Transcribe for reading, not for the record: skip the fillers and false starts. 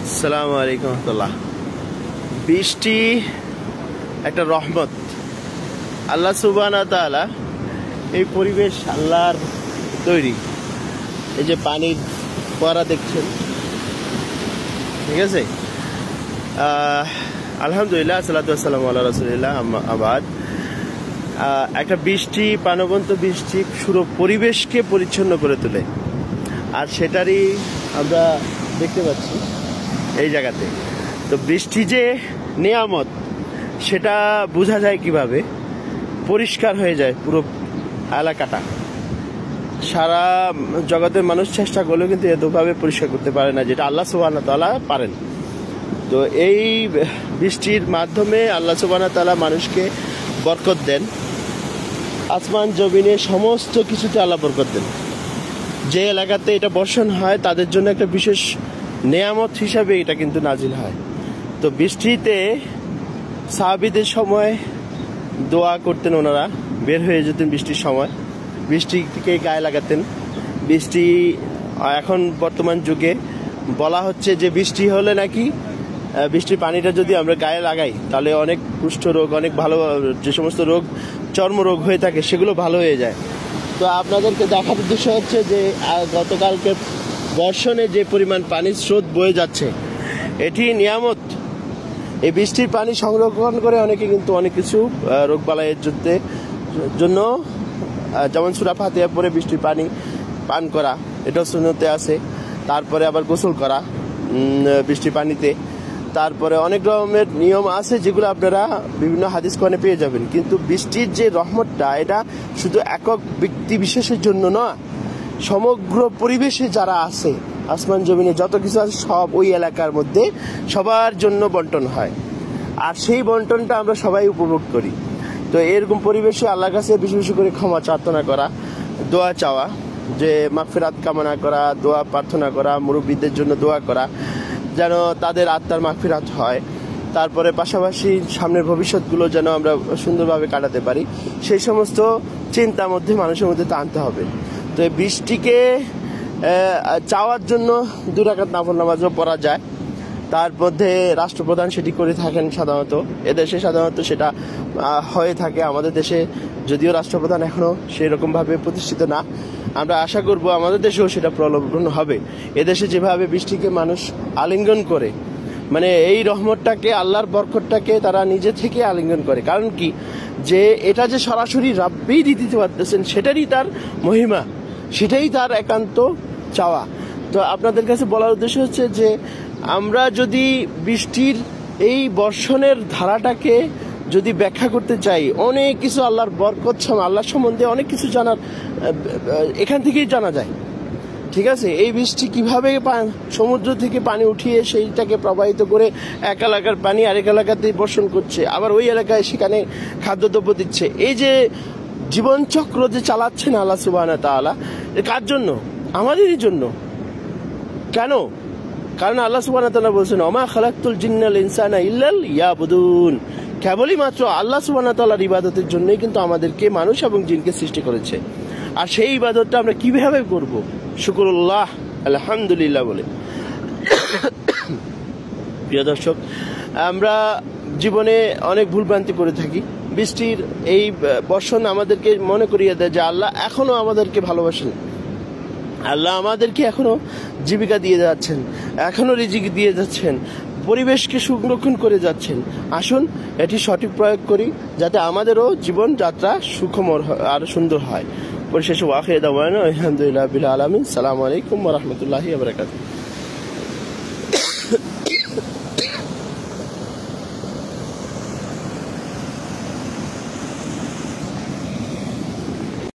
আসসালামু আলাইকুম রহমতুল্লাহ। বৃষ্টি একটা রহমত, আল্লাহ সুবহানাহু ওয়া তাআলা এই পরিবেশ আল্লাহর তৈরি। এই যে পানির ফোয়ারা দেখছেন, ঠিক আছে। আলহামদুলিল্লাহ, সালাতু ওয়াসসালামু আলা রাসূলিল্লাহ, আবাদ। একটা বৃষ্টি, প্রাণবন্ত বৃষ্টি পুরো পরিবেশকে পরিচ্ছন্ন করে তোলে, আর সেটারই আমরা দেখতে পাচ্ছি এই জায়গাতে। তো বৃষ্টি যে নিয়ামত সেটা বোঝা যায় কিভাবে, পরিষ্কার হয়ে যায় পুরো এলাকাটা। সারা জগতের মানুষ চেষ্টা করলেও কিন্তু এতভাবে পরিষ্কার করতে পারে না যেটা আল্লাহ সুবহানাহু ওয়া তাআলা পারেন। তো এই বৃষ্টির মাধ্যমে আল্লাহ সুবহানাহু ওয়া তাআলা মানুষকে বরকত দেন, আসমান জমিনে সমস্ত কিছুতে আল্লাহ বরকত দেন। যে এলাকাতে এটা বর্ষণ হয় তাদের জন্য একটা বিশেষ নেয়ামত হিসাবে এটা কিন্তু নাজিল হয়। তো বৃষ্টিতে সাহাবীদের সময় দোয়া করতেন, ওনারা বের হয়ে যেতেন বৃষ্টির সময়, বৃষ্টিকে গায়ে লাগাতেন। বৃষ্টি এখন বর্তমান যুগে বলা হচ্ছে যে বৃষ্টি হলে নাকি বৃষ্টির পানিটা যদি আমরা গায়ে লাগাই তাহলে অনেক কুষ্ঠ রোগ, অনেক ভালো যে সমস্ত রোগ, চর্মরোগ হয়ে থাকে সেগুলো ভালো হয়ে যায়। তো আপনাদেরকে দেখার উদ্দেশ্য হচ্ছে যে গতকালকে বর্ষণে যে পরিমাণ পানির স্রোত বয়ে যাচ্ছে, এটি নিয়ামত। এই বৃষ্টির পানি সংরক্ষণ করে অনেকে কিন্তু অনেক কিছু রোগবালাইয়ের জন্য, যেমন সূরা ফাতিহা পড়ে বৃষ্টির পানি পান করা, এটাও সুন্নতে আছে। তারপরে আবার গোসল করা বৃষ্টির পানিতে। তারপরে অনেক রকমের নিয়ম আছে যেগুলো আপনারা বিভিন্ন হাদিস কোরআনে পেয়ে যাবেন। কিন্তু বৃষ্টির যে রহমতটা, এটা শুধু একক ব্যক্তি বিশেষের জন্য নয়, সমগ্র পরিবেশে যারা আছে, আসমান জমিনে যত কিছু আছে সব ওই এলাকার মধ্যে সবার জন্য বন্টন হয়, আর সেই বন্টনটা আমরা সবাই উপভোগ করি। তো এরকম পরিবেশে আল্লাহর কাছে বেশি বেশি করে ক্ষমা প্রার্থনা করা, দোয়া চাওয়া, যে মাগফিরাত কামনা করা, দোয়া প্রার্থনা করা, মুরব্বীদের জন্য দোয়া করা যেন তাদের আত্মার মাগফিরাত হয়। তারপরে পাশাপাশি সামনের ভবিষ্যৎগুলো যেন আমরা সুন্দরভাবে কাটাতে পারি, সেই সমস্ত চিন্তা মধ্যে মানুষের মধ্যে টানতে হবে। তো এই বৃষ্টিকে চাওয়ার জন্য 2 রাকাত নফল নামাজও পড়া যায়। তার মধ্যে রাষ্ট্রপ্রধান সেটি করে থাকেন সাধারণত, এদেশে সাধারণত সেটা হয়ে থাকে। আমাদের দেশে যদিও রাষ্ট্রপ্রধান এখনো সেই রকমভাবে প্রতিষ্ঠিত না, আমরা আশা করব আমাদের দেশেও সেটা প্রলোভন হবে। এদেশে যেভাবে বৃষ্টিকে মানুষ আলিঙ্গন করে, মানে এই রহমতটাকে, আল্লাহর বরকতটাকে তারা নিজে থেকে আলিঙ্গন করে। কারণ কি, যে এটা যে সরাসরি রাব্বি দিতে পারতেছেন সেটারই তার মহিমা, সেটাই তার একান্ত চাওয়া। তো আপনাদের কাছে বলার উদ্দেশ্য হচ্ছে যে আমরা যদি বৃষ্টির এই বর্ষণের ধারাটাকে যদি ব্যাখ্যা করতে চাই, অনেক কিছু আল্লাহর বরকত, আল্লাহ সম্বন্ধে অনেক কিছু জানার এখান থেকেই জানা যায়, ঠিক আছে। এই বৃষ্টি কিভাবে সমুদ্র থেকে পানি উঠিয়ে সেইটাকে প্রবাহিত করে এক এলাকার পানি আরেক এলাকাতে বর্ষণ করছে, আবার ওই এলাকায় সেখানে খাদ্যদ্রব্য দিচ্ছে। এই যে জীবনচক্র যে চালাচ্ছেন আল্লাহ সুবহানাহু ওয়া তাআলা, কার জন্য? আমাদেরই জন্য। কেন? কারণ আল্লাহ সুবহানাহু ওয়া তাআলা বলছেন, ওমা খালাকতুল জিন্নাল ইনসানা ইল্লাল ইয়াবুদুন। কেবলই মাত্র আল্লাহ সুবহানাহু ওয়া তাআলার ইবাদতের জন্যই কিন্তু আমাদেরকে, মানুষ এবং জিনকে সৃষ্টি করেছে। আর সেই ইবাদতটা আমরা কিভাবে করব? শুকরুল্লাহ, আলহামদুলিল্লাহ বলে। প্রিয় দর্শক, আমরা জীবনে অনেক ভুলভ্রান্তি করে থাকি। বৃষ্টির এই বর্ষণ আমাদেরকে মনে করিয়ে দেয় যে আল্লাহ এখনো আমাদেরকে ভালোবাসেন, আল্লাহ আমাদেরকে এখনো জীবিকা দিয়ে যাচ্ছেন, এখনো রিজিক দিয়ে যাচ্ছেন, পরিবেশকে সংরক্ষণ করে যাচ্ছেন। আসুন এটি সঠিক প্রয়োগ করি, যাতে আমাদেরও জীবনযাত্রা সুখময় আর সুন্দর হয়। পরিশেষে ওয়াখির দাওয়ানা আলহামদুলিল্লাহি রাব্বিল আলামিন। আসসালামু আলাইকুম ওয়া রাহমাতুল্লাহি ওয়া বারাকাতুহু।